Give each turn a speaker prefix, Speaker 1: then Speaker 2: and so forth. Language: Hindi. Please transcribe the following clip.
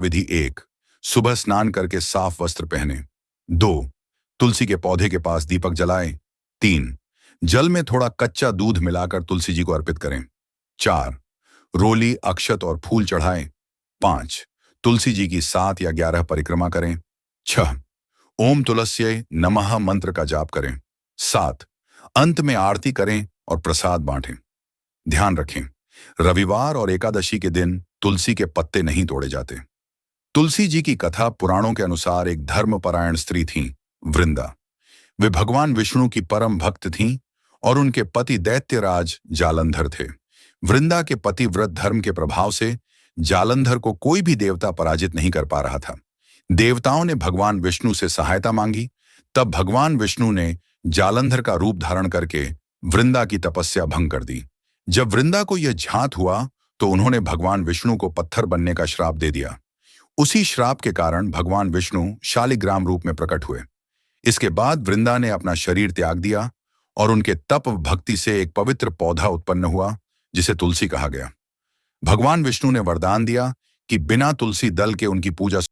Speaker 1: विधि 1। सुबह स्नान करके साफ वस्त्र पहने। 2। तुलसी के पौधे के पास दीपक जलाएं। 3। जल में थोड़ा कच्चा दूध मिलाकर तुलसी जी को अर्पित करें। 4। रोली, अक्षत और फूल चढ़ाएं। 5। तुलसी जी की 7 या 11 परिक्रमा करें। 6। ओम तुलस्यै नमः मंत्र का जाप करें। 7। अंत में आरती करें और प्रसाद बांटें। ध्यान रखें, रविवार और एकादशी के दिन तुलसी के पत्ते नहीं तोड़े जाते। तुलसी जी की कथा पुराणों के अनुसार एक धर्मपरायण स्त्री थीं, वृंदा। वे भगवान विष्णु की परम भक्त थीं और उनके पति दैत्यराज जालंधर थे। वृंदा के पतिव्रत धर्म के प्रभाव से जालंधर को कोई भी देवता पराजित नहीं कर पा रहा था। देवताओं ने भगवान विष्णु से सहायता मांगी। तब भगवान विष्णु ने जालंधर का रूप धारण करके वृंदा की तपस्या भंग कर दी। जब वृंदा को यह झांत हुआ तो उन्होंने भगवान विष्णु को पत्थर बनने का श्राप दे दिया। उसी श्राप के कारण भगवान विष्णु शालिग्राम रूप में प्रकट हुए। इसके बाद वृंदा ने अपना शरीर त्याग दिया और उनके तप भक्ति से एक पवित्र पौधा उत्पन्न हुआ जिसे तुलसी कहा गया। भगवान विष्णु ने वरदान दिया कि बिना तुलसी दल के उनकी पूजा